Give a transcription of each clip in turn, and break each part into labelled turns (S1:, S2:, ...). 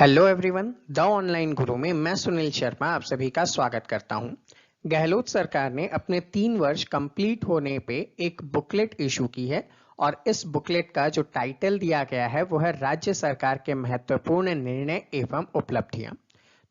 S1: Hello everyone, the online गुरु में मैं सुनील शर्मा आप सभी का स्वागत करता हूं। गहलोत सरकार ने अपने 3 वर्ष कंप्लीट होने पे एक बुकलेट इशू की है और इस बुकलेट का जो टाइटल दिया गया है वो है राज्य सरकार के महत्वपूर्ण निर्णय एवं उपलब्धियां।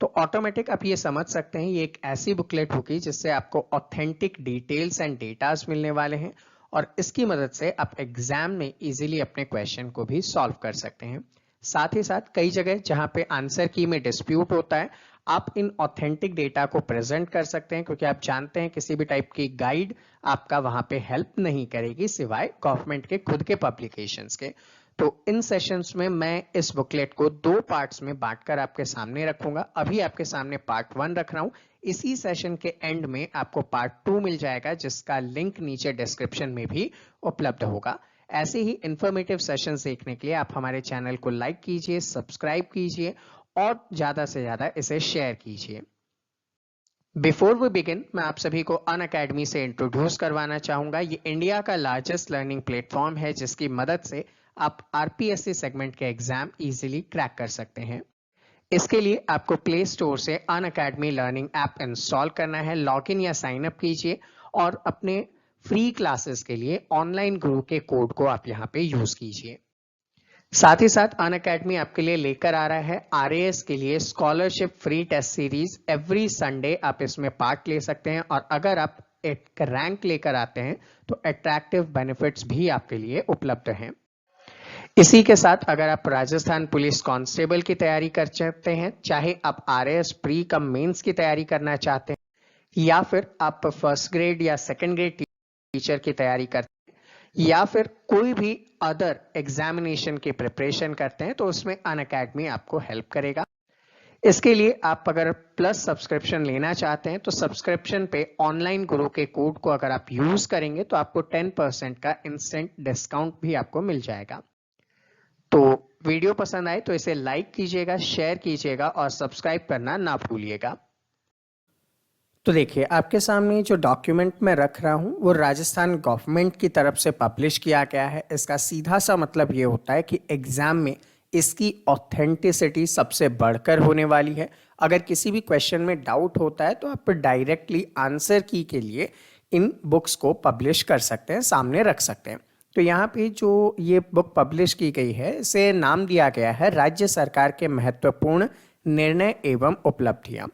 S1: तो ऑटोमेटिक आप ये समझ सकते हैं ये एक ऐसी बुकलेट होगी जिससे आपको ऑथेंटिक डिटेल्स एंड डेटास मिलने वाले हैं और इसकी मदद से आप एग्जाम में इजीली अपने क्वेश्चन को भी सॉल्व कर सकते हैं। साथ ही साथ कई जगह जहां पे आंसर की में डिस्प्यूट होता है, आप इन ऑथेंटिक डेटा को प्रेजेंट कर सकते हैं क्योंकि आप जानते हैं किसी भी टाइप की गाइड आपका वहां पे हेल्प नहीं करेगी सिवाय गवर्नमेंट के खुद के पब्लिकेशंस के। तो इन सेशंस में मैं इस बुकलेट को 2 पार्ट्स में बांटकर आपके सामने रखूंगा। अभी आपके सामने पार्ट 1 रख रहा हूं। इसी सेशन के एंड में आपको पार्ट 2 मिल जाएगा जिसका लिंक नीचे डिस्क्रिप्शन में भी उपलब्ध होगा। ऐसे ही इंफॉर्मेटिव सेशंस देखने के लिए आप हमारे चैनल को लाइक कीजिए, सब्सक्राइब कीजिए और ज्यादा से ज्यादा इसे शेयर कीजिए। बिफोर वी बिगिन, मैं आप सभी को अनअकैडमी से इंट्रोड्यूस करवाना चाहूंगा। ये इंडिया का लार्जेस्ट लर्निंग प्लेटफॉर्म है जिसकी मदद से आप आरपीएससी सेगमेंट के एग्जाम इजीली क्रैक कर सकते हैं। इसके लिए आपको प्ले स्टोर से अनअकैडमी लर्निंग ऐप इंस्टॉल करना है, लॉगिन या साइन अप कीजिए और अपने फ्री क्लासेस के लिए ऑनलाइन गुरु के कोड को आप यहाँ पे यूज कीजिए। साथ ही साथ अनअकैडमी आपके लिए लेकर आ रहा है आरएएस के लिए scholarship free test series. Every Sunday आप इसमें पार्ट ले सकते हैं और अगर आप एक रैंक लेकर आते हैं तो अट्रैक्टिव बेनिफिट्स भी आपके लिए उपलब्ध हैं। इसी के साथ अगर आप राजस्थान पुलिस कांस्टेबल की तैयारी कर चाहते हैं, चाहे आप आरएएस प्री कम मेंस की तैयारी करना चाहते हैं या फिर आप फर्स्ट ग्रेड या सेकंड ग्रेड टीचर की तैयारी करते हैं या फिर कोई भी अदर एग्जामिनेशन की प्रिपरेशन करते हैं, तो उसमें अनअकैडमी आपको हेल्प करेगा। इसके लिए आप अगर प्लस सब्सक्रिप्शन लेना चाहते हैं तो सब्सक्रिप्शन पे ऑनलाइन गुरु के कोड को अगर आप यूज करेंगे तो आपको 10% का इंस्टेंट डिस्काउंट भी आपको मिल जाएगा। तो वीडियो पसंद आए तो इसे लाइक कीजिएगा, शेयर कीजिएगा और सब्सक्राइब करना ना भूलिएगा। तो देखिए, आपके सामने जो डॉक्यूमेंट मैं रख रहा हूँ वो राजस्थान गवर्नमेंट की तरफ से पब्लिश किया गया है। इसका सीधा सा मतलब ये होता है कि एग्जाम में इसकी ऑथेंटिसिटी सबसे बढ़कर होने वाली है। अगर किसी भी क्वेश्चन में डाउट होता है तो आप डायरेक्टली आंसर की के लिए इन बुक्स को पब्लिश कर सकते हैं, सामने रख सकते हैं। तो यहाँ पे जो ये बुक पब्लिश की गई है इसे नाम दिया गया है राज्य सरकार के महत्वपूर्ण निर्णय एवं उपलब्धियां।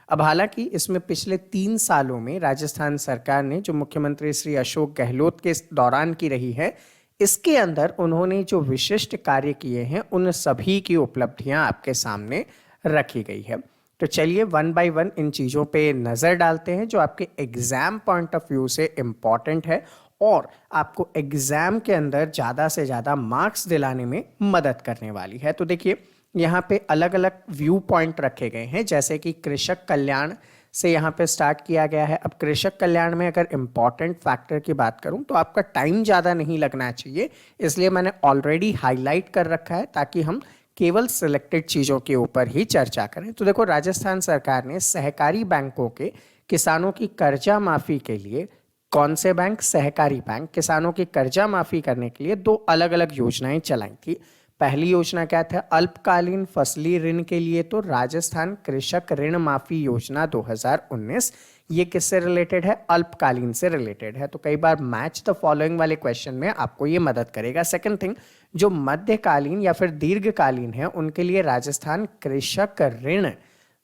S1: अब हालांकि इसमें पिछले 3 सालों में राजस्थान सरकार ने जो मुख्यमंत्री श्री अशोक गहलोत के दौरान की रही है, इसके अंदर उन्होंने जो विशिष्ट कार्य किए हैं उन सभी की उपलब्धियां आपके सामने रखी गई है। तो चलिए वन बाय वन इन चीज़ों पे नज़र डालते हैं जो आपके एग्जाम पॉइंट ऑफ व्यू से इम्पॉर्टेंट है और आपको एग्जाम के अंदर ज़्यादा से ज़्यादा मार्क्स दिलाने में मदद करने वाली है। तो देखिए, यहाँ पे अलग अलग व्यू पॉइंट रखे गए हैं, जैसे कि कृषक कल्याण से यहाँ पे स्टार्ट किया गया है। अब कृषक कल्याण में अगर इम्पॉर्टेंट फैक्टर की बात करूँ तो आपका टाइम ज़्यादा नहीं लगना चाहिए, इसलिए मैंने ऑलरेडी हाईलाइट कर रखा है ताकि हम केवल सिलेक्टेड चीज़ों के ऊपर ही चर्चा करें। तो देखो, राजस्थान सरकार ने सहकारी बैंकों के किसानों की कर्जा माफ़ी के लिए, कौन से बैंक? सहकारी बैंक, किसानों की कर्जा माफ़ी करने के लिए 2 अलग अलग योजनाएं चलाई थी। पहली योजना क्या था? अल्पकालीन फसली ऋण के लिए तो राजस्थान कृषक ऋण माफी योजना 2019। ये किससे रिलेटेड है? अल्पकालीन से रिलेटेड है। तो कई बार मैच द फॉलोइंग वाले क्वेश्चन में आपको ये मदद करेगा। सेकंड थिंग, जो मध्यकालीन या फिर दीर्घकालीन है उनके लिए राजस्थान कृषक ऋण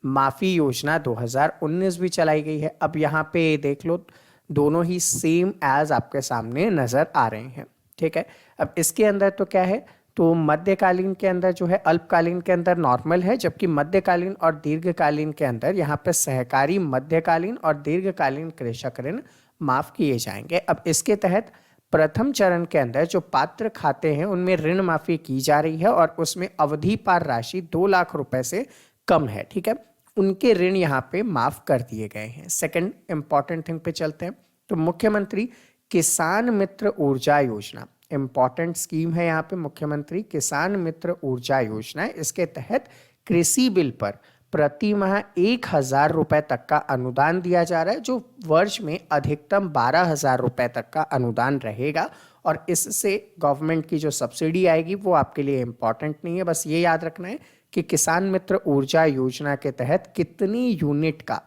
S1: माफी योजना 2019 भी चलाई गई है। अब यहाँ पे देख लो, दोनों ही सेम एज आपके सामने नजर आ रहे हैं। ठीक है, अब इसके अंदर तो क्या है, तो मध्यकालीन के अंदर जो है, अल्पकालीन के अंदर नॉर्मल है, जबकि मध्यकालीन और दीर्घकालीन के अंदर यहाँ पे सहकारी मध्यकालीन और दीर्घकालीन कृषक ऋण माफ किए जाएंगे। अब इसके तहत प्रथम चरण के अंदर जो पात्र खाते हैं उनमें ऋण माफी की जा रही है और उसमें अवधि पार राशि 2 लाख रुपए से कम है। ठीक है, उनके ऋण यहाँ पे माफ कर दिए गए हैं। सेकंड इंपॉर्टेंट थिंग पे चलते हैं। तो मुख्यमंत्री किसान मित्र ऊर्जा योजना, इंपॉर्टेंट स्कीम है यहाँ पे मुख्यमंत्री किसान मित्र ऊर्जा योजना। इसके तहत कृषि बिल पर प्रति माह 1,000 रुपए तक का अनुदान दिया जा रहा है, जो वर्ष में अधिकतम 12,000 रुपए तक का अनुदान रहेगा और इससे गवर्नमेंट की जो सब्सिडी आएगी वो आपके लिए इम्पॉर्टेंट नहीं है। बस ये याद रखना है कि किसान मित्र ऊर्जा योजना के तहत कितनी यूनिट का,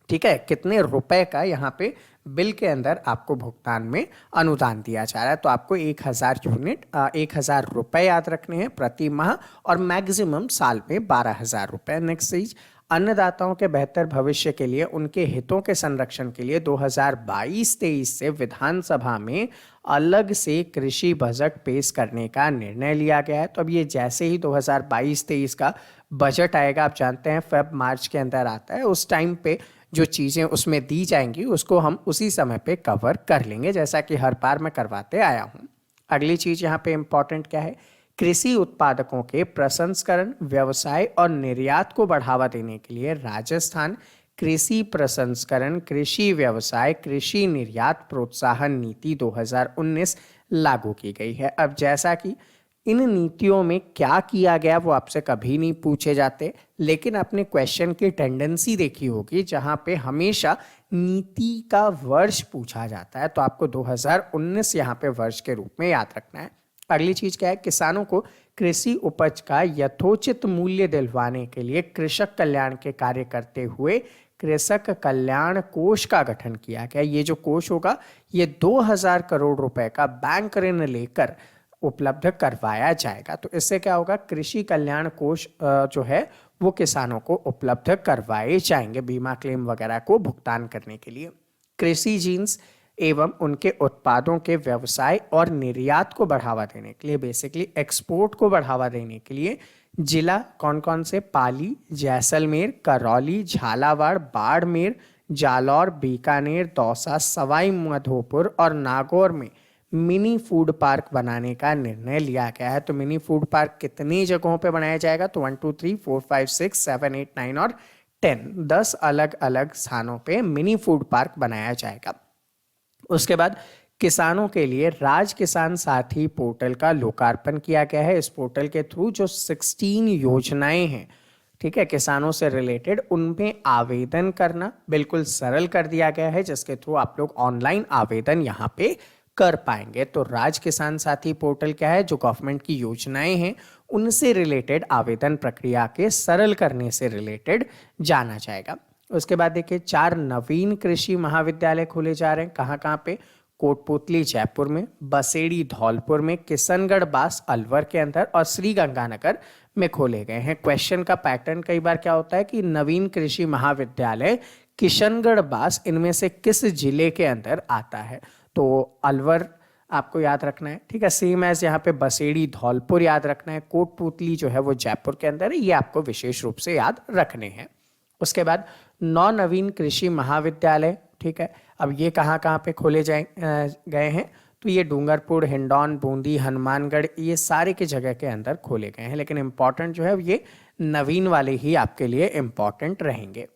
S1: ठीक है, कितने रुपए का यहाँ पे बिल के अंदर आपको भुगतान में अनुदान दिया जा रहा है। तो आपको 1000 यूनिट 1000 रुपए याद रखने हैं प्रति माह और मैक्सिमम साल में 12,000 रुपए। नेक्स्ट चीज, अन्नदाताओं के बेहतर भविष्य के लिए उनके हितों के संरक्षण के लिए 2022-23 से विधानसभा में अलग से कृषि बजट पेश करने का निर्णय लिया गया है। तो अब ये जैसे ही 2022-23 का बजट आएगा, आप जानते हैं फेब मार्च के अंदर आता है, उस टाइम पे जो चीज़ें उसमें दी जाएंगी उसको हम उसी समय पे कवर कर लेंगे, जैसा कि हर बार मैं करवाते आया हूँ। अगली चीज़ यहाँ पे इम्पॉर्टेंट क्या है, कृषि उत्पादकों के प्रसंस्करण, व्यवसाय और निर्यात को बढ़ावा देने के लिए राजस्थान कृषि प्रसंस्करण, कृषि व्यवसाय, कृषि निर्यात प्रोत्साहन नीति 2019 लागू की गई है। अब जैसा कि इन नीतियों में क्या किया गया वो आपसे कभी नहीं पूछे जाते, लेकिन आपने क्वेश्चन की टेंडेंसी देखी होगी जहां पे हमेशा नीति का वर्ष पूछा जाता है, तो आपको 2019 यहाँ पे वर्ष के रूप में याद रखना है। अगली चीज क्या है, किसानों को कृषि उपज का यथोचित मूल्य दिलवाने के लिए कृषक कल्याण के कार्य करते हुए कृषक कल्याण कोष का गठन किया गया। ये जो कोष होगा ये 2000 करोड़ रुपए का बैंक ऋण लेकर उपलब्ध करवाया जाएगा। तो इससे क्या होगा, कृषि कल्याण कोष जो है वो किसानों को उपलब्ध करवाए जाएंगे बीमा क्लेम वगैरह को भुगतान करने के लिए। कृषि जीन्स एवं उनके उत्पादों के व्यवसाय और निर्यात को बढ़ावा देने के लिए, बेसिकली एक्सपोर्ट को बढ़ावा देने के लिए जिला कौन कौन से, पाली, जैसलमेर, करौली, झालावाड़, बाड़मेर, जालौर, बीकानेर, दौसा, सवाई माधोपुर और नागौर में मिनी फूड पार्क बनाने का निर्णय लिया गया है। तो मिनी फूड पार्क कितनी जगहों पे बनाया जाएगा, तो 1 2 3 4 5 6 7 8 9 और 10 अलग अलग स्थानों पे मिनी फूड पार्क बनाया जाएगा। उसके बाद किसानों के लिए राज किसान साथी पोर्टल का लोकार्पण किया गया है। इस पोर्टल के थ्रू जो 16 योजनाएं हैं, ठीक है, किसानों से रिलेटेड, उनमें आवेदन करना बिल्कुल सरल कर दिया गया है, जिसके थ्रू आप लोग ऑनलाइन आवेदन यहाँ पे कर पाएंगे। तो राज किसान साथी पोर्टल क्या है, जो गवर्नमेंट की योजनाएं हैं उनसे रिलेटेड आवेदन प्रक्रिया के सरल करने से रिलेटेड जाना जाएगा। उसके बाद देखिए 4 नवीन कृषि महाविद्यालय खोले जा रहे हैं। कहाँ कहाँ पे, कोटपुतली जयपुर में, बसेड़ी धौलपुर में, किशनगढ़ बास अलवर के अंदर और श्री गंगानगर में खोले गए हैं। क्वेश्चन का पैटर्न कई बार क्या होता है कि नवीन कृषि महाविद्यालय किशनगढ़ बास इनमें से किस जिले के अंदर आता है, तो अलवर आपको याद रखना है, ठीक है। सेम एज यहाँ पे बसेड़ी धौलपुर याद रखना है, कोटपुतली जो है वो जयपुर के अंदर है, ये आपको विशेष रूप से याद रखने हैं। उसके बाद 9 नवीन कृषि महाविद्यालय, ठीक है। अब ये कहाँ कहाँ पे खोले गए हैं, तो ये डूंगरपुर, हिंडौन, बूंदी, हनुमानगढ़, ये सारे के जगह के अंदर खोले गए हैं, लेकिन इम्पॉर्टेंट जो है ये नवीन वाले ही आपके लिए इम्पॉर्टेंट रहेंगे।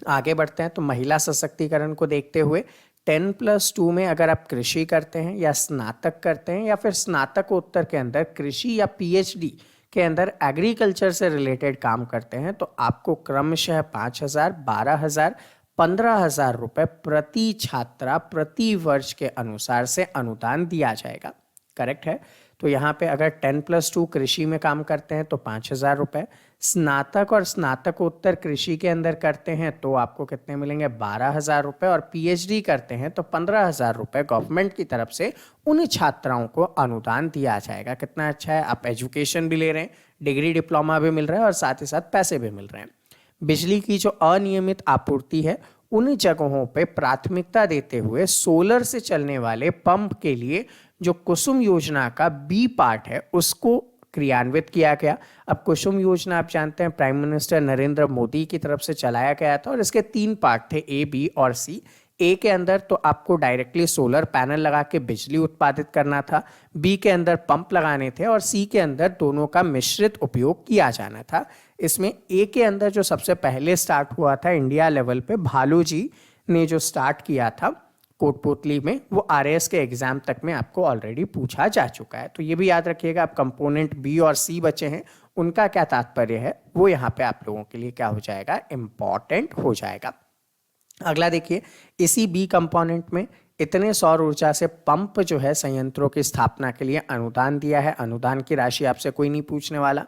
S1: आगे बढ़ते हैं तो महिला सशक्तिकरण को देखते हुए 10+2 में अगर आप कृषि करते हैं या स्नातक करते हैं या फिर स्नातकोत्तर के अंदर कृषि या पीएचडी के अंदर एग्रीकल्चर से रिलेटेड काम करते हैं, तो आपको क्रमशः 5,000, 12,000, 15,000 रुपए प्रति छात्रा प्रति वर्ष के अनुसार से अनुदान दिया जाएगा। करेक्ट है। तो यहाँ पे अगर 10+2 कृषि में काम करते हैं तो 5,000 रुपए, स्नातक और स्नातकोत्तर कृषि के अंदर करते हैं तो आपको कितने मिलेंगे, 12,000 रुपए, और पीएचडी करते हैं तो 15,000 रुपए गवर्नमेंट की तरफ से उन छात्राओं को अनुदान दिया जाएगा। कितना अच्छा है, आप एजुकेशन भी ले रहे हैं, डिग्री डिप्लोमा भी मिल रहा है और साथ ही साथ पैसे भी मिल रहे हैं। बिजली की जो अनियमित आपूर्ति है उन जगहों पे प्राथमिकता देते हुए सोलर से चलने वाले पंप के लिए जो कुसुम योजना का बी पार्ट है उसको क्रियान्वित किया गया। अब कुसुम योजना आप जानते हैं प्राइम मिनिस्टर नरेंद्र मोदी की तरफ से चलाया गया था और इसके 3 पार्ट थे, ए, बी और सी। ए के अंदर तो आपको डायरेक्टली सोलर पैनल लगा के बिजली उत्पादित करना था, बी के अंदर पंप लगाने थे और सी के अंदर दोनों का मिश्रित उपयोग किया जाना था। इसमें ए के अंदर जो सबसे पहले स्टार्ट हुआ था इंडिया लेवल पे, भालू जी ने जो स्टार्ट किया था कोटपुतली में, वो आरएएस के एग्जाम तक में आपको ऑलरेडी पूछा जा चुका है। तो ये भी याद रखिएगा, आप कंपोनेंट बी और सी बचे हैं, उनका क्या तात्पर्य है वो यहाँ पे आप लोगों के लिए क्या हो जाएगा, इंपॉर्टेंट हो जाएगा। अगला देखिए, इसी बी कंपोनेंट में इतने सौर ऊर्जा से पंप जो है संयंत्रों की स्थापना के लिए अनुदान दिया है। अनुदान की राशि आपसे कोई नहीं पूछने वाला।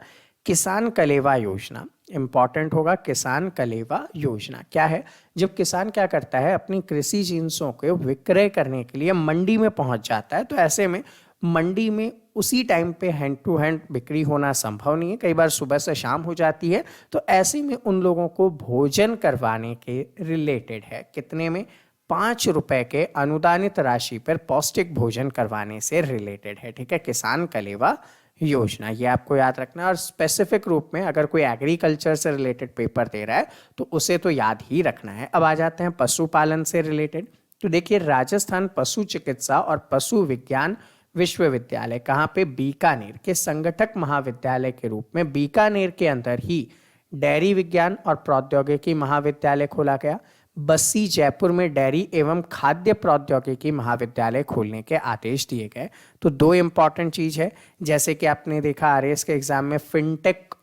S1: किसान कलेवा योजना इंपॉर्टेंट होगा। किसान कलेवा योजना क्या है? जब किसान क्या करता है, अपनी कृषि जिन्सों को विक्रय करने के लिए मंडी में पहुंच जाता है, तो ऐसे में मंडी में उसी टाइम पे हैंड टू हैंड बिक्री होना संभव नहीं है, कई बार सुबह से शाम हो जाती है। तो ऐसे में उन लोगों को भोजन करवाने के रिलेटेड है। कितने में? 5 रुपए के अनुदानित राशि पर पौष्टिक भोजन करवाने से रिलेटेड है। ठीक है, किसान कलेवा योजना, ये आपको याद रखना है। और स्पेसिफिक रूप में अगर कोई एग्रीकल्चर से रिलेटेड पेपर दे रहा है तो उसे तो याद ही रखना है। अब आ जाते हैं पशुपालन से रिलेटेड। तो देखिए, राजस्थान पशु चिकित्सा और पशु विज्ञान विश्वविद्यालय कहाँ पे? बीकानेर के संगठक महाविद्यालय के रूप में बीकानेर के अंदर ही डेयरी विज्ञान और प्रौद्योगिकी महाविद्यालय खोला गया। बस्सी जयपुर में डेयरी एवं खाद्य प्रौद्योगिकी महाविद्यालय खोलने के आदेश दिए गए। तो दो इंपॉर्टेंट चीज है, जैसे कि आपने देखा आरएएस के एग्जाम में फिनटेक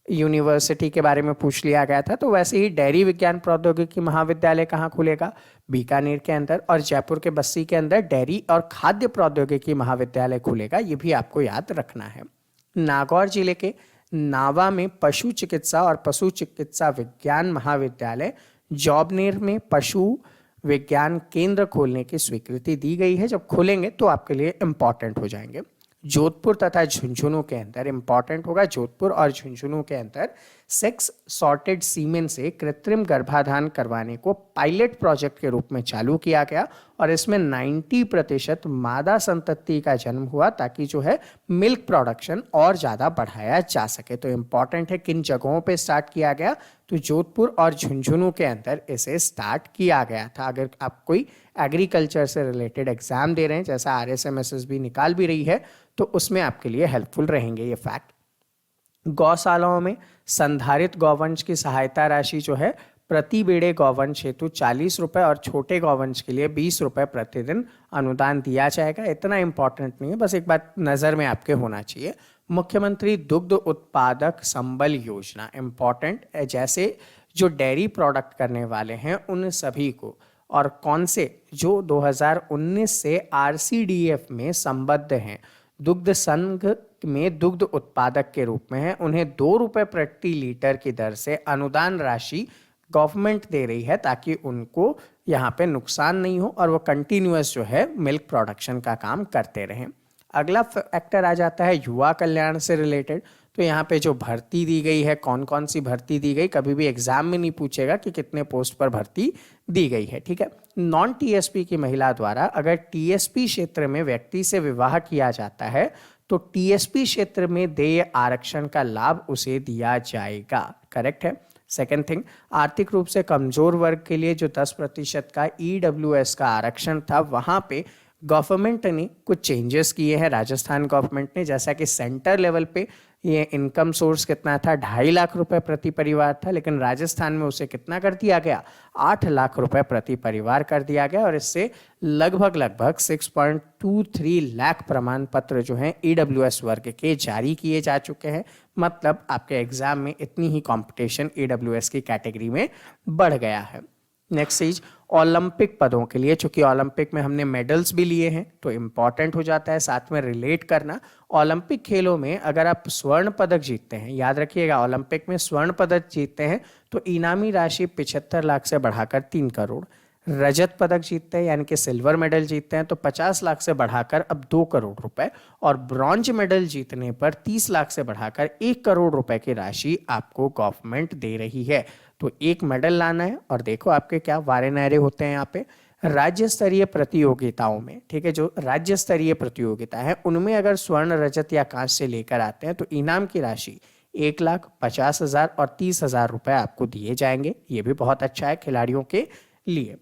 S1: यूनिवर्सिटी के बारे में पूछ लिया गया था, तो वैसे ही डेयरी विज्ञान प्रौद्योगिकी महाविद्यालय कहाँ खुलेगा? बीकानेर के अंदर। और जयपुर के बस्सी के अंदर डेयरी और खाद्य प्रौद्योगिकी महाविद्यालय खुलेगा, ये भी आपको याद रखना है। नागौर जिले के नावा में पशु चिकित्सा और पशु चिकित्सा विज्ञान महाविद्यालय, जॉबनेर में पशु विज्ञान केंद्र खोलने की स्वीकृति दी गई है। जब खुलेंगे तो आपके लिए इंपॉर्टेंट हो जाएंगे। जोधपुर तथा झुंझुनू के अंदर इंपॉर्टेंट होगा। जोधपुर और झुंझुनू के अंदर सेक्स सॉर्टेड सीमेन से कृत्रिम गर्भाधान करवाने को पायलट प्रोजेक्ट के रूप में चालू किया गया और इसमें 90% मादा संतति का जन्म हुआ, ताकि जो है मिल्क प्रोडक्शन और ज़्यादा बढ़ाया जा सके। तो इम्पॉर्टेंट है किन जगहों पे स्टार्ट किया गया? तो जोधपुर और झुंझुनू के अंदर इसे स्टार्ट किया गया था। अगर आप कोई एग्रीकल्चर से रिलेटेड एग्जाम दे रहे हैं, जैसा RSMSS भी निकाल भी रही है, तो उसमें आपके लिए हेल्पफुल रहेंगे ये फैक्ट। गौशालाओं में संधारित गौवंश की सहायता राशि जो है प्रति बेड़े गौवंश हेतु 40 रुपए और छोटे गौवंश के लिए 20 रुपए प्रतिदिन अनुदान दिया जाएगा। इतना इंपॉर्टेंट नहीं है, बस एक बात नजर में आपके होना चाहिए। मुख्यमंत्री दुग्ध उत्पादक संबल योजना इंपॉर्टेंट है, जैसे जो डेयरी प्रोडक्ट करने वाले हैं उन सभी को, और कौन से? जो 2019 से RCDF में संबद्ध हैं, दुग्ध संघ में दुग्ध उत्पादक के रूप में है, उन्हें 2 रुपए प्रति लीटर की दर से अनुदान राशि गवर्नमेंट दे रही है, ताकि उनको यहाँ पे नुकसान नहीं हो और वो कंटिन्यूअस जो है मिल्क प्रोडक्शन का काम करते रहें। अगला फैक्टर आ जाता है युवा कल्याण से रिलेटेड। तो यहाँ पे जो भर्ती दी गई है, कौन कौन सी भर्ती दी गई, कभी भी एग्जाम में नहीं पूछेगा कि कितने पोस्ट पर भर्ती दी गई है। ठीक है, नॉन TSP की महिला द्वारा अगर TSP क्षेत्र में व्यक्ति से विवाह किया जाता है तो TSP क्षेत्र में देय आरक्षण का लाभ उसे दिया जाएगा। करेक्ट है। सेकेंड थिंग, आर्थिक रूप से कमजोर वर्ग के लिए जो 10% का EWS का आरक्षण था, वहां पे गवर्नमेंट ने कुछ चेंजेस किए हैं। राजस्थान गवर्नमेंट ने, जैसा कि सेंटर लेवल पे ये इनकम सोर्स कितना था, 2.5 लाख रुपए प्रति परिवार था, लेकिन राजस्थान में उसे कितना कर दिया गया, 8 लाख रुपए प्रति परिवार कर दिया गया। और इससे लगभग 6.23 लाख प्रमाण पत्र जो हैं EWS वर्ग के जारी किए जा चुके हैं। मतलब आपके एग्जाम में इतनी ही कंपटीशन EWS की कैटेगरी में बढ़ गया है। नेक्स्ट चीज, ओलंपिक पदों के लिए, चूंकि ओलंपिक में हमने मेडल्स भी लिए हैं तो इंपॉर्टेंट हो जाता है साथ में रिलेट करना। ओलंपिक खेलों में अगर आप स्वर्ण पदक जीतते हैं, याद रखिएगा ओलंपिक में स्वर्ण पदक जीतते हैं तो इनामी राशि 75 लाख से बढ़ाकर 3 करोड़। रजत पदक जीतते हैं यानी कि सिल्वर मेडल जीतते हैं तो 50 लाख से बढ़ाकर अब 2 करोड़ रुपए, और ब्रॉन्ज मेडल जीतने पर 30 लाख से बढ़ाकर 1 करोड़ रुपए की राशि आपको गवर्नमेंट दे रही है। तो एक मेडल लाना है और देखो आपके क्या वारे नारे होते हैं यहाँ पे। राज्य स्तरीय प्रतियोगिताओं में, ठीक है, जो राज्य स्तरीय प्रतियोगिता है उनमें अगर स्वर्ण, रजत या कांस्य लेकर आते हैं तो इनाम की राशि 1,50,000 और 30,000 रुपए आपको दिए जाएंगे। ये भी बहुत अच्छा है खिलाड़ियों के लिए।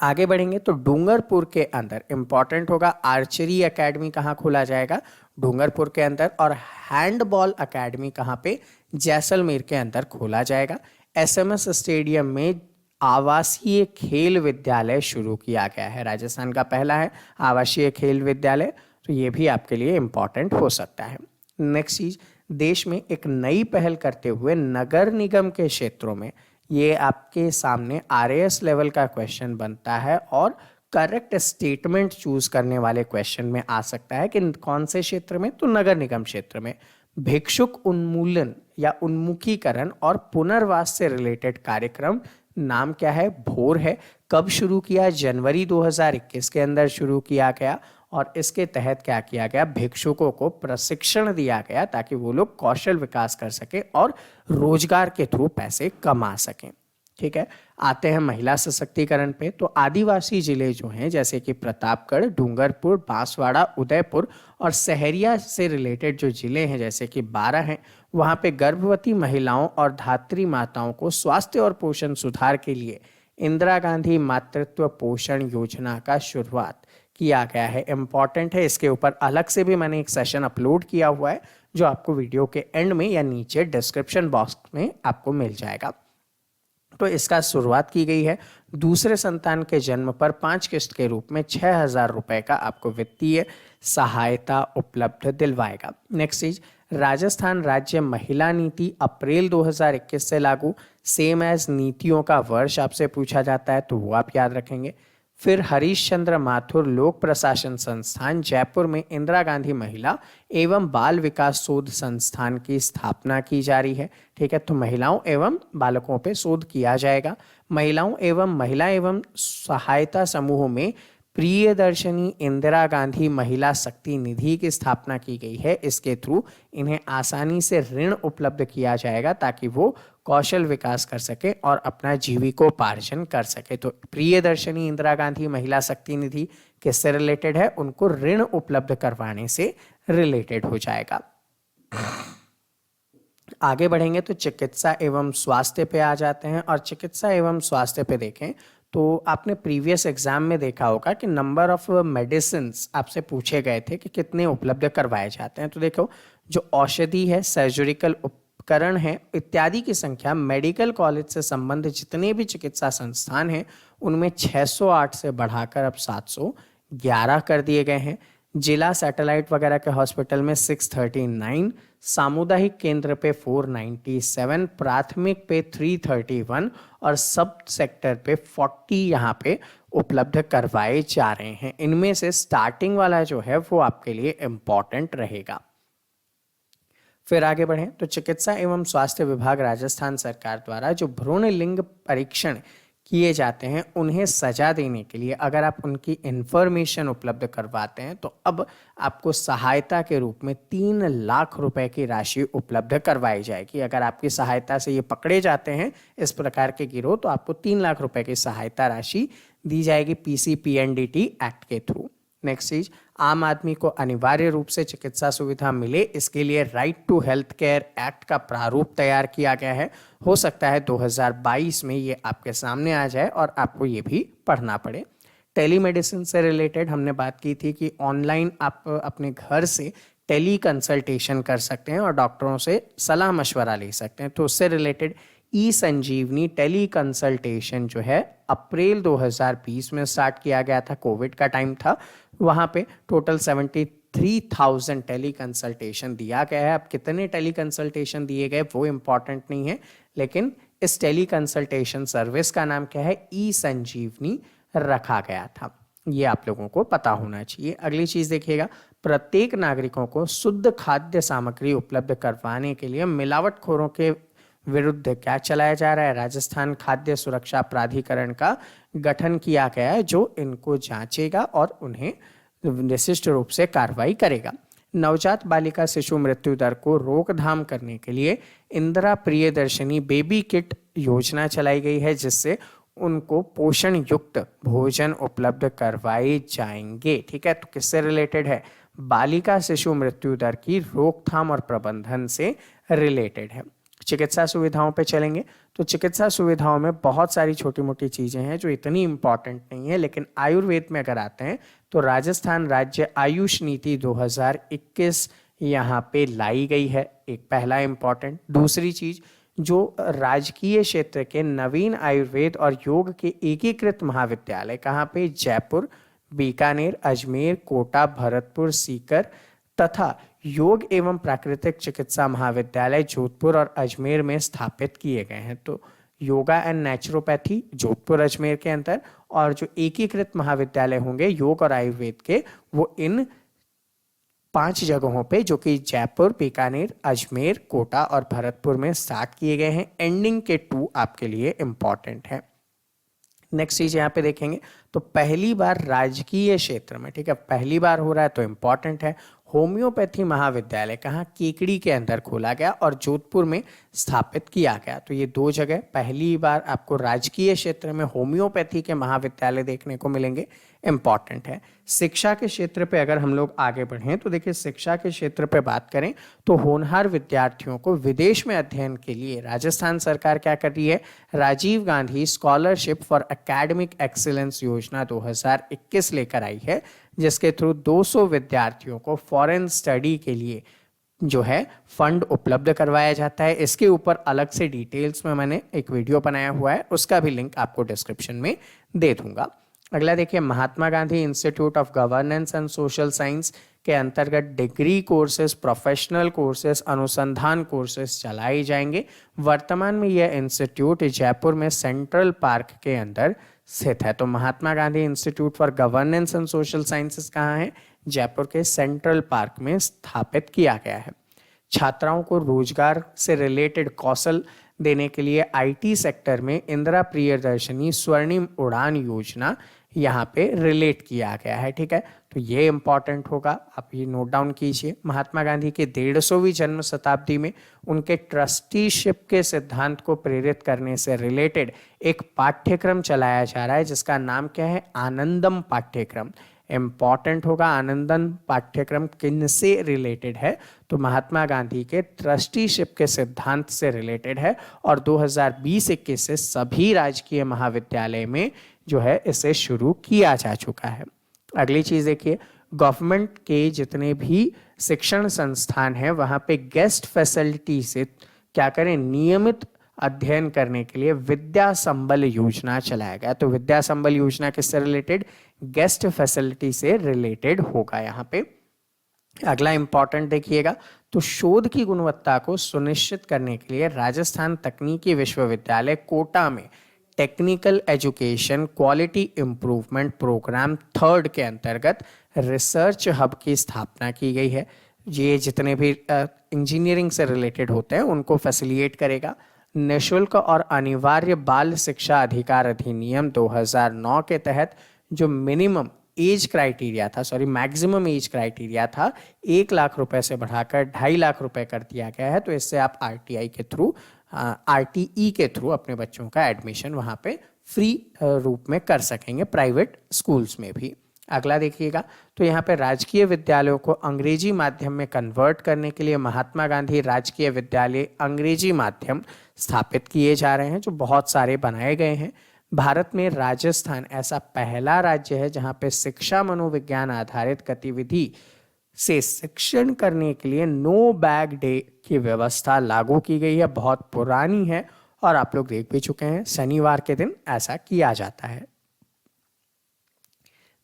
S1: आगे बढ़ेंगे तो डूंगरपुर के अंदर इंपॉर्टेंट होगा, आर्चरी एकेडमी कहाँ खोला जाएगा, डूंगरपुर के अंदर। और हैंडबॉल एकेडमी कहाँ पे, जैसलमेर के अंदर खोला जाएगा। SMS स्टेडियम में आवासीय खेल विद्यालय शुरू किया गया है, राजस्थान का पहला है आवासीय खेल विद्यालय, तो ये भी आपके लिए इंपॉर्टेंट हो सकता है। नेक्स्ट चीज, देश में एक नई पहल करते हुए नगर निगम के क्षेत्रों में, ये आपके सामने RAS लेवल का क्वेश्चन बनता है और करेक्ट स्टेटमेंट चूज करने वाले क्वेश्चन में आ सकता है कि कौन से क्षेत्र में, तो नगर निगम क्षेत्र में भिक्षुक उन्मूलन या उन्मुखीकरण और पुनर्वास से रिलेटेड कार्यक्रम नाम क्या है, भोर है। कब शुरू किया, जनवरी 2021 के अंदर शुरू किया गया और इसके तहत क्या किया गया, भिक्षुकों को प्रशिक्षण दिया गया ताकि वो लोग कौशल विकास कर सके और रोजगार के थ्रू पैसे कमा सकें। ठीक है, आते हैं महिला सशक्तिकरण पे। तो आदिवासी जिले जो हैं जैसे कि प्रतापगढ़, डूंगरपुर, बांसवाड़ा, उदयपुर और सहरिया से रिलेटेड जो जिले हैं जैसे कि 12 हैं, वहाँ पे गर्भवती महिलाओं और धात्री माताओं को स्वास्थ्य और पोषण सुधार के लिए इंदिरा गांधी मातृत्व पोषण योजना का शुरुआत किया गया है। इम्पॉर्टेंट है, इसके ऊपर अलग से भी मैंने एक सेशन अपलोड किया हुआ है जो आपको वीडियो के एंड में या नीचे डिस्क्रिप्शन बॉक्स में आपको मिल जाएगा। तो इसका शुरुआत की गई है। दूसरे संतान के जन्म पर 5 किस्त के रूप में 6,000 रुपए का आपको वित्तीय सहायता उपलब्ध दिलवाएगा। नेक्स्ट चीज, राजस्थान राज्य महिला नीति अप्रैल 2021 से लागू, सेम एज नीतियों का वर्ष आपसे पूछा जाता है तो वो आप याद रखेंगे। फिर हरीश चंद्र माथुर लोक प्रशासन संस्थान जयपुर में इंदिरा गांधी महिला एवं बाल विकास शोध संस्थान की स्थापना की जा रही है। ठीक है, तो महिलाओं एवं बालकों पे शोध किया जाएगा। महिला एवं सहायता समूह में प्रियदर्शनी इंदिरा गांधी महिला शक्ति निधि की स्थापना की गई है। इसके थ्रू इन्हें आसानी से ऋण उपलब्ध किया जाएगा ताकि वो कौशल विकास कर सके और अपना जीविकोपार्जन कर सके। तो प्रियदर्शनी इंदिरा गांधी महिला शक्ति निधि किससे रिलेटेड है, उनको ऋण उपलब्ध करवाने से रिलेटेड हो जाएगा। आगे बढ़ेंगे तो चिकित्सा एवं स्वास्थ्य पे आ जाते हैं और चिकित्सा एवं स्वास्थ्य पे देखें तो आपने प्रीवियस एग्जाम में देखा होगा कि नंबर ऑफ मेडिसिन आपसे पूछे गए थे कि कितने उपलब्ध करवाए जाते हैं। तो देखो, जो औषधि है, सर्जरिकल उपकरण है इत्यादि की संख्या मेडिकल कॉलेज से संबंधित जितने भी चिकित्सा संस्थान हैं उनमें 608 से बढ़ाकर अब 711 कर दिए गए हैं। जिला सैटेलाइट वगैरह के हॉस्पिटल में 639, सामुदायिक केंद्र पे 497, प्राथमिक पे 331 और सब सेक्टर पे 40 यहाँ पे उपलब्ध करवाए जा रहे हैं। इनमें से स्टार्टिंग वाला जो है वो आपके लिए इम्पॉर्टेंट रहेगा। फिर आगे बढ़ें तो चिकित्सा एवं स्वास्थ्य विभाग राजस्थान सरकार द्वारा जो भ्रूण लिंग परीक्षण किए जाते हैं उन्हें सजा देने के लिए अगर आप उनकी इंफॉर्मेशन उपलब्ध करवाते हैं तो अब आपको सहायता के रूप में 3 लाख रुपए की राशि उपलब्ध करवाई जाएगी। अगर आपकी सहायता से ये पकड़े जाते हैं इस प्रकार के गिरोह तो आपको 3 लाख रुपए की सहायता राशि दी जाएगी PCPNDT एक्ट के थ्रू। नेक्स्ट चीज, आम आदमी को अनिवार्य रूप से चिकित्सा सुविधा मिले इसके लिए right to health care act का प्रारूप तैयार किया गया है। हो सकता है 2022 में ये आपके सामने आ जाए और आपको ये भी पढ़ना पड़े। टेलीमेडिसिन से रिलेटेड हमने बात की थी कि ऑनलाइन आप अपने घर से टेली कंसल्टेशन कर सकते हैं और डॉक्टरों से सलाह मशवरा ले सकते हैं। तो उससे रिलेटेड ई संजीवनी टेली कंसल्टेशन जो है अप्रैल 2020 में स्टार्ट किया गया था, कोविड का टाइम था। वहाँ पे टोटल 73,000 टेली कंसल्टेशन दिया गया है। अब कितने टेली कंसल्टेशन दिए गए वो इम्पॉर्टेंट नहीं है, लेकिन इस टेली कंसल्टेशन सर्विस का नाम क्या है, ई संजीवनी रखा गया था। ये आप लोगों को पता होना चाहिए। अगली चीज देखिएगा, प्रत्येक नागरिकोों को शुद्ध खाद्य सामग्री उपलब्ध करवाने के लिए मिलावटखोरों के विरुद्ध क्या चलाया जा रहा है, राजस्थान खाद्य सुरक्षा प्राधिकरण का गठन किया गया है जो इनको जांचेगा और उन्हें विशिष्ट रूप से कार्रवाई करेगा। नवजात बालिका शिशु मृत्यु दर को रोकथाम करने के लिए इंदिरा प्रियदर्शनी बेबी किट योजना चलाई गई है जिससे उनको पोषण युक्त भोजन उपलब्ध करवाए जाएंगे। ठीक है, तो किससे रिलेटेड है, बालिका शिशु मृत्यु दर की रोकथाम और प्रबंधन से रिलेटेड है। चिकित्सा सुविधाओं पे चलेंगे तो चिकित्सा सुविधाओं में बहुत सारी छोटी मोटी चीजें हैं जो इतनी इंपॉर्टेंट नहीं है, लेकिन आयुर्वेद में अगर आते हैं तो राजस्थान राज्य आयुष नीति 2021 यहाँ पे लाई गई है, एक पहला इंपॉर्टेंट। दूसरी चीज, जो राजकीय क्षेत्र के नवीन आयुर्वेद और योग के एकीकृत महाविद्यालय कहाँ पे, जयपुर, बीकानेर, अजमेर, कोटा, भरतपुर, सीकर तथा योग एवं प्राकृतिक चिकित्सा महाविद्यालय जोधपुर और अजमेर में स्थापित किए गए हैं। तो योगा एंड नेचुरोपैथी जोधपुर अजमेर के अंदर, और जो एकीकृत महाविद्यालय होंगे योग और आयुर्वेद के, वो इन 5 जगहों पे, जो कि जयपुर, बीकानेर, अजमेर, कोटा और भरतपुर में स्टार्ट किए गए हैं। एंडिंग के 2 आपके लिए इंपॉर्टेंट है। नेक्स्ट चीज यहाँ पे देखेंगे तो पहली बार राजकीय क्षेत्र में, ठीक है, पहली बार हो रहा है तो इंपॉर्टेंट है। होम्योपैथी महाविद्यालय कहाँ, केकड़ी के अंदर खोला गया और जोधपुर में स्थापित किया गया। तो ये 2 जगह पहली बार आपको राजकीय क्षेत्र में होम्योपैथी के महाविद्यालय देखने को मिलेंगे, इंपॉर्टेंट है। शिक्षा के क्षेत्र पे अगर हम लोग आगे बढ़ें तो देखिए, शिक्षा के क्षेत्र पे बात करें तो होनहार विद्यार्थियों को विदेश में अध्ययन के लिए राजस्थान सरकार क्या कर रही है, Rajiv Gandhi scholarship for academic excellence योजना 2021 लेकर आई है, जिसके थ्रू 200 विद्यार्थियों को फॉरेन स्टडी के लिए जो है फंड उपलब्ध करवाया जाता है। इसके ऊपर अलग से डिटेल्स में मैंने एक वीडियो बनाया हुआ है, उसका भी लिंक आपको डिस्क्रिप्शन में दे दूंगा। अगला देखिए, Mahatma Gandhi institute of governance and social science के अंतर्गत डिग्री कोर्सेज, प्रोफेशनल कोर्सेज, अनुसंधान कोर्सेज चलाए जाएंगे। वर्तमान में यह इंस्टीट्यूट जयपुर में सेंट्रल पार्क के अंदर स्थित है। तो Mahatma Gandhi institute for governance and social sciences कहाँ है, जयपुर के सेंट्रल पार्क में स्थापित किया गया है। छात्राओं को रोजगार से रिलेटेड कौशल देने के लिए आईटी सेक्टर में इंदिरा प्रियदर्शनी स्वर्णिम उड़ान योजना यहाँ पे रिलेट किया गया है, ठीक है। तो ये इंपॉर्टेंट होगा, आप ये नोट डाउन कीजिए। महात्मा गांधी के 150वीं जन्म शताब्दी में उनके ट्रस्टीशिप के सिद्धांत को प्रेरित करने से रिलेटेड एक पाठ्यक्रम चलाया जा रहा है, जिसका नाम क्या है, आनंदम पाठ्यक्रम। इंपॉर्टेंट होगा, आनंदन पाठ्यक्रम किन से रिलेटेड है, तो महात्मा गांधी के ट्रस्टीशिप के सिद्धांत से रिलेटेड है, और 2020-21 से सभी राजकीय महाविद्यालय में जो है इसे शुरू किया जा चुका है। अगली चीज देखिए, गवर्नमेंट के जितने भी शिक्षण संस्थान हैं वहाँ पे गेस्ट फैसिलिटी से क्या करें, नियमित अध्ययन करने के लिए विद्या संबल योजना चलाया गया। तो विद्या संबल योजना किससे रिलेटेड, गेस्ट फैसिलिटी से रिलेटेड होगा यहाँ पे। अगला इंपॉर्टेंट देखिएगा, तो शोध की गुणवत्ता को सुनिश्चित करने के लिए राजस्थान तकनीकी विश्वविद्यालय कोटा में technical education quality improvement programme 3rd के अंतर्गत रिसर्च हब की स्थापना की गई है। ये जितने भी इंजीनियरिंग से रिलेटेड होते हैं उनको फैसिलिटेट करेगा। निःशुल्क और अनिवार्य बाल शिक्षा अधिकार अधिनियम 2009 के तहत जो मिनिमम एज क्राइटेरिया था, मैक्सिमम एज क्राइटेरिया था, 1 लाख रुपए से बढ़ाकर 2.5 लाख रुपए कर दिया गया है। तो इससे आप आरटीई के थ्रू अपने बच्चों का एडमिशन वहाँ पे फ्री रूप में कर सकेंगे, प्राइवेट स्कूल्स में भी। अगला देखिएगा, तो यहाँ पे राजकीय विद्यालयों को अंग्रेजी माध्यम में कन्वर्ट करने के लिए महात्मा गांधी राजकीय विद्यालय अंग्रेजी माध्यम स्थापित किए जा रहे हैं, जो बहुत सारे बनाए गए हैं। भारत में राजस्थान ऐसा पहला राज्य है जहाँ पे शिक्षा मनोविज्ञान आधारित गतिविधि से शिक्षण करने के लिए नो बैग डे की व्यवस्था लागू की गई है। बहुत पुरानी है और आप लोग देख भी चुके हैं, शनिवार के दिन ऐसा किया जाता है।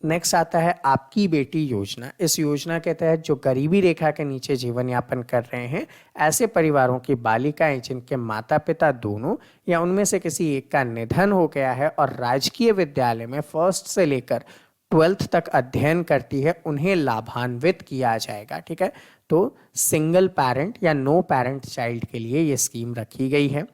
S1: नेक्स्ट आता है आपकी बेटी योजना। इस योजना के तहत जो गरीबी रेखा के नीचे जीवन यापन कर रहे हैं, ऐसे परिवारों की बालिकाएं जिनके माता पिता दोनों या उनमें से किसी एक का निधन हो गया है और राजकीय विद्यालय में 1st से लेकर 12th तक अध्ययन करती है, उन्हें लाभान्वित किया जाएगा, ठीक है। तो सिंगल पेरेंट या नो पेरेंट चाइल्ड के लिए ये स्कीम रखी गई है।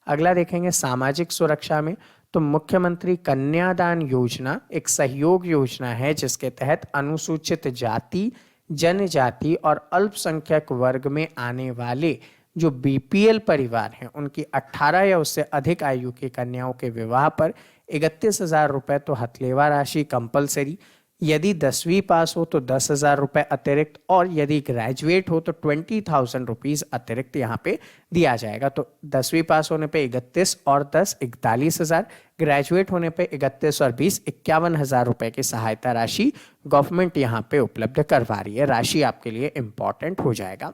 S1: अगला देखेंगे सामाजिक सुरक्षा में, तो मुख्यमंत्री कन्यादान योजना एक सहयोग योजना है जिसके तहत अनुसूचित जाति, जनजाति और अल्पसंख्यक वर्ग में आने वाले जो बीपीएल परिवार हैं उनकी 18 या उससे अधिक आयु की कन्याओं के विवाह पर 31,000 रुपये तो हथलेवा राशि कंपलसरी, यदि 10वीं पास हो तो 10,000 रुपये अतिरिक्त, और यदि ग्रेजुएट हो तो 20,000 रुपीज़ अतिरिक्त यहाँ पे दिया जाएगा। तो 10वीं पास होने पे 31 और 10 41,000, ग्रेजुएट होने पे 31 और 20 51,000 रुपये की सहायता राशि गवर्नमेंट यहाँ पे उपलब्ध करवा रही है। राशि आपके लिए इम्पॉर्टेंट हो जाएगा।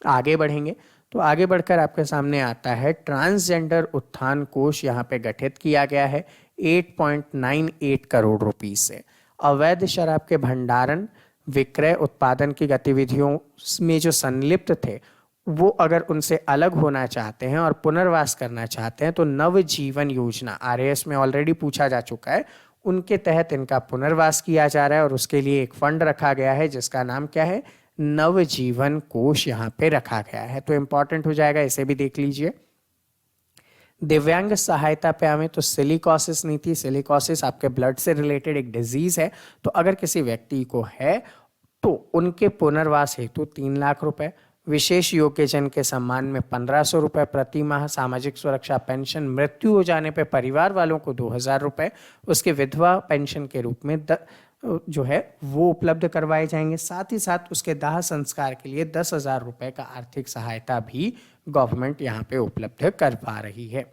S1: आगे बढ़ेंगे तो आगे बढ़कर आपके सामने आता है ट्रांसजेंडर उत्थान कोष, यहाँ पे गठित किया गया है 8.98 करोड़ रुपीस से। अवैध शराब के भंडारण, विक्रय, उत्पादन की गतिविधियों में जो संलिप्त थे वो अगर उनसे अलग होना चाहते हैं और पुनर्वास करना चाहते हैं तो नवजीवन योजना, आरएएस में ऑलरेडी पूछा जा चुका है, उनके तहत इनका पुनर्वास किया जा रहा है और उसके लिए एक फंड रखा गया है जिसका नाम क्या है, नवजीवन कोष यहाँ पे रखा गया है। तो इंपॉर्टेंट हो जाएगा, इसे भी देख लीजिए। दिव्यांग सहायता पे आवे तो सिलिकोसिस नीति, सिलिकोसिस आपके ब्लड से रिलेटेड एक डिजीज है, तो अगर किसी व्यक्ति को है तो उनके पुनर्वास हेतु 3 लाख रुपए, विशेष योग्यजन के सम्मान में 1500 रुपए प्रति माह, सामाजिक सुरक्षा पेंशन, मृत्यु हो जाने पर परिवार वालों को 2000 रुपए, उसके विधवा पेंशन के रूप में जो है वो उपलब्ध करवाए जाएंगे। साथ ही साथ उसके दाह संस्कार के लिए 10,000 रुपए का आर्थिक सहायता भी गवर्नमेंट यहाँ पे उपलब्ध करवा रही है।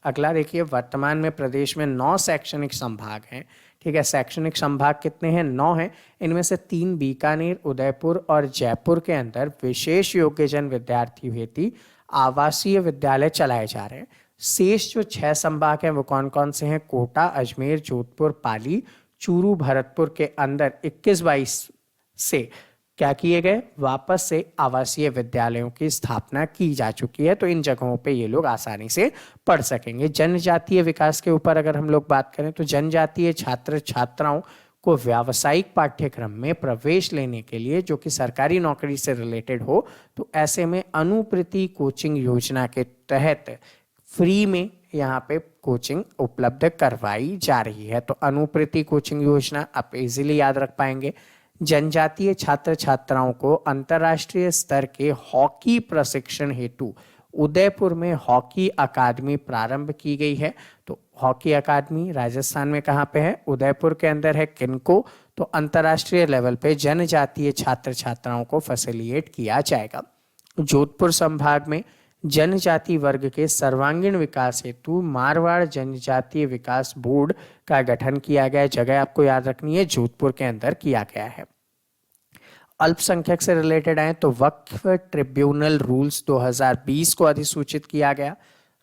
S1: अगला देखिए, वर्तमान में प्रदेश में 9 शैक्षणिक संभाग हैं। ठीक है, शैक्षणिक संभाग कितने हैं, 9 हैं। इनमें से 3 बीकानेर, उदयपुर और जयपुर के अंदर विशेष योग्यजन विद्यार्थियों हेतु आवासीय विद्यालय चलाए जा रहे हैं। शेष जो 6 संभाग हैं वो कौन कौन से हैं, कोटा, अजमेर, जोधपुर, पाली, चूरू, भरतपुर के अंदर 21-22 से क्या किए गए, वापस से आवासीय विद्यालयों की स्थापना की जा चुकी है। तो इन जगहों पे ये लोग आसानी से पढ़ सकेंगे। जनजातीय विकास के ऊपर अगर हम लोग बात करें तो जनजातीय छात्र छात्राओं को व्यावसायिक पाठ्यक्रम में प्रवेश लेने के लिए जो कि सरकारी नौकरी से रिलेटेड हो, तो ऐसे में अनुप्रति कोचिंग योजना के तहत फ्री में यहाँ पे कोचिंग उपलब्ध करवाई जा रही है। तो अनुप्रति कोचिंग योजना आप इजीली याद रख पाएंगे। जनजातीय छात्र छात्राओं को अंतर्राष्ट्रीय स्तर के हॉकी प्रशिक्षण हेतु उदयपुर में हॉकी अकादमी प्रारंभ की गई है। तो हॉकी अकादमी राजस्थान में कहाँ पे है, उदयपुर के अंदर है, किनको, तो अंतर्राष्ट्रीय लेवल पे जनजातीय छात्र छात्राओं को फैसिलिटेट किया जाएगा। जोधपुर संभाग में जनजाति वर्ग के सर्वांगीण विकास हेतु मारवाड़ जनजातीय विकास बोर्ड का गठन किया गया है। जगह आपको याद रखनी है, जोधपुर के अंदर किया गया है। अल्पसंख्यक से रिलेटेड आए तो वक्फ ट्रिब्यूनल रूल्स 2020 को अधिसूचित किया गया।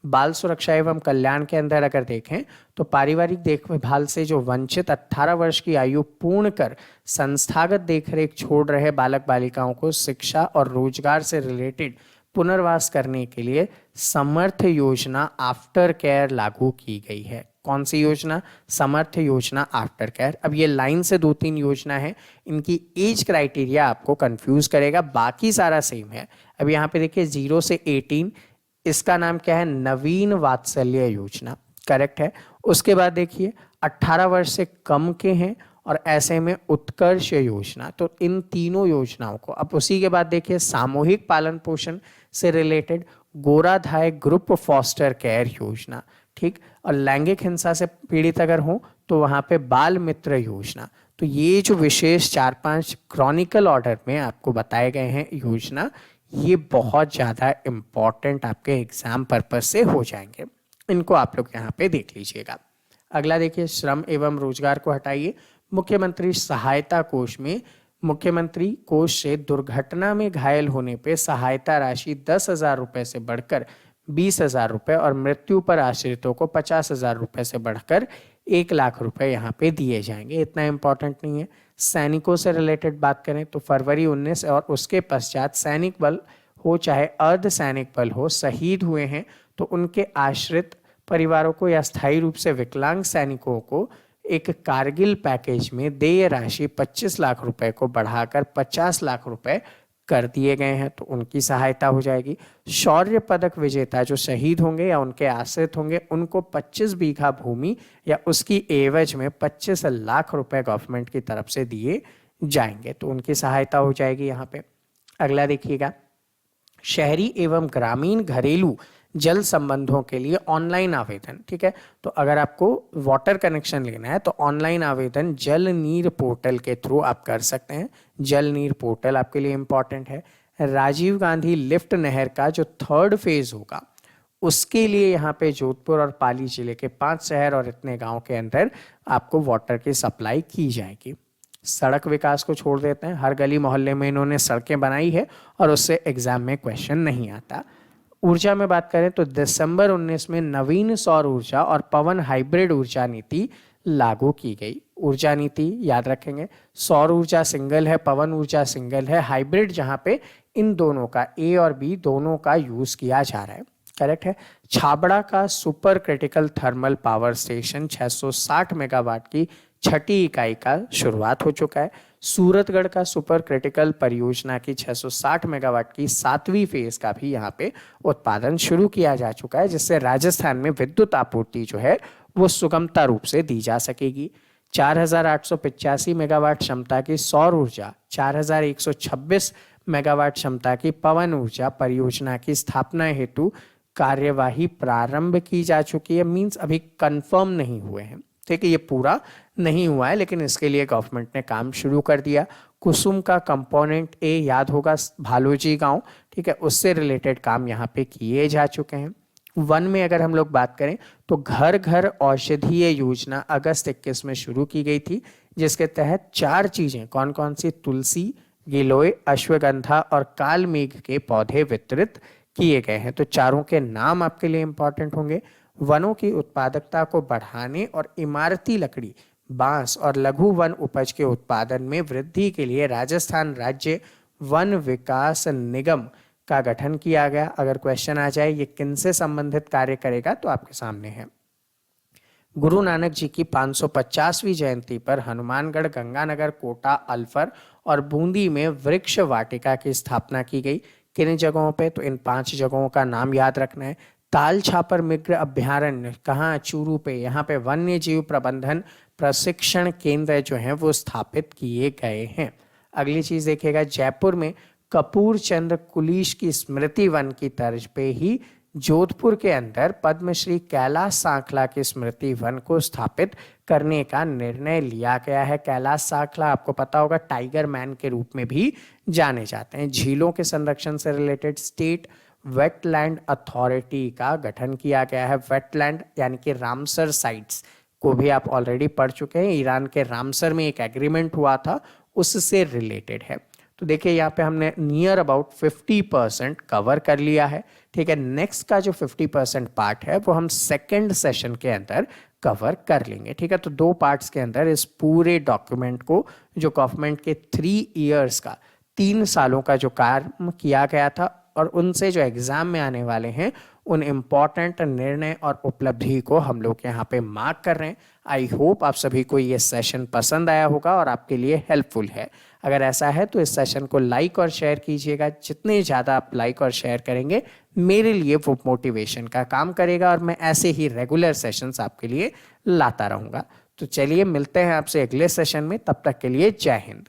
S1: बाल सुरक्षा एवं कल्याण के अंदर अगर देखें तो पारिवारिक देखभाल से जो वंचित 18 वर्ष की आयु पूर्ण कर संस्थागत देखरेख छोड़ रहे बालक बालिकाओं को शिक्षा और रोजगार से रिलेटेड पुनर्वास करने के लिए समर्थ योजना आफ्टर केयर लागू की गई है। कौन सी योजना, समर्थ योजना आफ्टर केयर। अब ये लाइन से 2-3 योजना है, इनकी एज क्राइटेरिया आपको कंफ्यूज करेगा, बाकी सारा सेम है। अब यहाँ पे देखिए 0 से 18, इसका नाम क्या है, नवीन वात्सल्य योजना, करेक्ट है। उसके बाद देखिए 18 वर्ष से कम के हैं और ऐसे में उत्कर्ष योजना। तो इन तीनों योजनाओं को, अब उसी के बाद देखिए सामूहिक पालन पोषण से रिलेटेड गोराधाय ग्रुप फॉस्टर केयर योजना, ठीक, और लैंगिक हिंसा से पीड़ित अगर हो तो वहां पे बाल मित्र योजना। तो ये जो विशेष 4-5 क्रॉनिकल ऑर्डर में आपको बताए गए हैं योजना, ये बहुत ज़्यादा इम्पॉर्टेंट आपके एग्जाम पर्पज से हो जाएंगे, इनको आप लोग यहाँ पे देख लीजिएगा। अगला देखिए, श्रम एवं रोजगार को हटाइए। मुख्यमंत्री सहायता कोष में मुख्यमंत्री कोष से दुर्घटना में घायल होने पे सहायता राशि 10,000 रुपए से बढ़कर 20,000 रुपए और मृत्यु पर आश्रितों को 50,000 रुपए से बढ़कर 1 लाख रुपए यहाँ पे दिए जाएंगे। इतना इंपॉर्टेंट नहीं है। सैनिकों से रिलेटेड बात करें तो फरवरी 19 और उसके पश्चात सैनिक बल हो चाहे अर्ध सैनिक बल हो, शहीद हुए हैं तो उनके आश्रित परिवारों को या स्थायी रूप से विकलांग सैनिकों को एक कारगिल पैकेज में देय राशि 25 लाख रुपए को बढ़ाकर 50 लाख रुपए कर दिए गए हैं, तो उनकी सहायता हो जाएगी। शौर्य पदक विजेता जो शहीद होंगे या उनके आश्रित होंगे उनको 25 बीघा भूमि या उसकी एवज में 25 लाख रुपए गवर्नमेंट की तरफ से दिए जाएंगे, तो उनकी सहायता हो जाएगी यहाँ पे। अगला देखिएगा, शहरी एवं ग्रामीण घरेलू जल संबंधों के लिए ऑनलाइन आवेदन, ठीक है। तो अगर आपको वाटर कनेक्शन लेना है तो ऑनलाइन आवेदन जल नीर पोर्टल के थ्रू आप कर सकते हैं। जल नीर पोर्टल आपके लिए इंपॉर्टेंट है। राजीव गांधी लिफ्ट नहर का जो 3rd फेज होगा उसके लिए यहाँ पे जोधपुर और पाली जिले के 5 शहर और इतने गांव के अंदर आपको वाटर की सप्लाई की जाएगी। सड़क विकास को छोड़ देते हैं, हर गली मोहल्ले में इन्होंने सड़कें बनाई है और उससे एग्जाम में क्वेश्चन नहीं आता। ऊर्जा में बात करें तो दिसंबर 19 में नवीन सौर ऊर्जा और पवन हाइब्रिड ऊर्जा नीति लागू की गई। ऊर्जा नीति याद रखेंगे, सौर ऊर्जा सिंगल है, पवन ऊर्जा सिंगल है, हाइब्रिड जहां पे इन दोनों का, ए और बी दोनों का यूज किया जा रहा है। करेक्ट है। छाबड़ा का super critical thermal power station 660 megawatt की छठी इकाई का शुरुआत हो चुका है। सूरतगढ़ का सुपर क्रिटिकल परियोजना की 660 मेगावाट की 7वीं फेज का भी यहाँ पे उत्पादन शुरू किया जा चुका है, जिससे राजस्थान में विद्युत आपूर्ति जो है वो सुगमता रूप से दी जा सकेगी। 4,885 मेगावाट क्षमता की सौर ऊर्जा, 4,126 मेगावाट क्षमता की पवन ऊर्जा परियोजना की स्थापना हेतु कार्यवाही प्रारंभ की जा चुकी है। मींस अभी कंफर्म नहीं हुए हैं, ठीक है, ये पूरा नहीं हुआ है, लेकिन इसके लिए गवर्नमेंट ने काम शुरू कर दिया। कुसुम का कंपोनेंट ए याद होगा, भालोजी गांव, ठीक है, उससे रिलेटेड काम यहाँ पे किए जा चुके हैं। वन में अगर हम लोग बात करें तो घर घर औषधीय योजना अगस्त 21 में शुरू की गई थी, जिसके तहत 4 चीजें, कौन कौन सी, तुलसी, गिलोय, अश्वगंधा और कालमेघ के पौधे वितरित किए गए हैं। तो चारों के नाम आपके लिए इंपॉर्टेंट होंगे। वनों की उत्पादकता को बढ़ाने और इमारती लकड़ी, बांस और लघु वन उपज के उत्पादन में वृद्धि के लिए राजस्थान राज्य वन विकास निगम का गठन किया गया। अगर क्वेश्चन आ जाए ये किनसे संबंधित कार्य करेगा तो आपके सामने है। गुरु नानक जी की 550वीं जयंती पर हनुमानगढ़, गंगानगर, कोटा, अल्फर और बूंदी में वृक्ष वाटिका की स्थापना की गई। किन जगहों पे, तो इन 5 जगहों का नाम याद रखना है। ताल छापर मृग अभ्यारण्य कहाँ, चूरू पे, यहाँ पे वन्य जीव प्रबंधन प्रशिक्षण केंद्र जो है वो स्थापित किए गए हैं। अगली चीज देखिएगा, जयपुर में कपूर चंद्र कुलीश की स्मृति वन की तर्ज पे ही जोधपुर के अंदर पद्मश्री कैलाश सांखला की स्मृति वन को स्थापित करने का निर्णय लिया गया है। कैलाश सांखला आपको पता होगा टाइगर मैन के रूप में भी जाने जाते हैं। झीलों के संरक्षण से रिलेटेड स्टेट वेटलैंड अथॉरिटी का गठन किया गया है। वेटलैंड यानी कि रामसर साइट्स को भी आप ऑलरेडी पढ़ चुके हैं। ईरान के रामसर में एक एग्रीमेंट हुआ था, उससे रिलेटेड है। तो देखिए यहाँ पे हमने नियर अबाउट 50% कवर कर लिया है, ठीक है। नेक्स्ट का जो 50% पार्ट है वो हम सेकेंड सेशन के अंदर कवर कर लेंगे, ठीक है। तो 2 पार्ट्स के अंदर इस पूरे डॉक्यूमेंट को, जो गवर्नमेंट के 3 इयर्स का, 3 सालों का जो कार्य किया गया था और उनसे जो एग्जाम में आने वाले हैं, उन इम्पॉर्टेंट निर्णय और उपलब्धि को हम लोग यहाँ पे मार्क कर रहे हैं। आई होप आप सभी को ये सेशन पसंद आया होगा और आपके लिए हेल्पफुल है। अगर ऐसा है तो इस सेशन को लाइक और शेयर कीजिएगा। जितने ज़्यादा आप लाइक और शेयर करेंगे मेरे लिए वो मोटिवेशन का काम करेगा और मैं ऐसे ही रेगुलर सेशंस आपके लिए लाता रहूँगा। तो चलिए मिलते हैं आपसे अगले सेशन में, तब तक के लिए जय हिंद।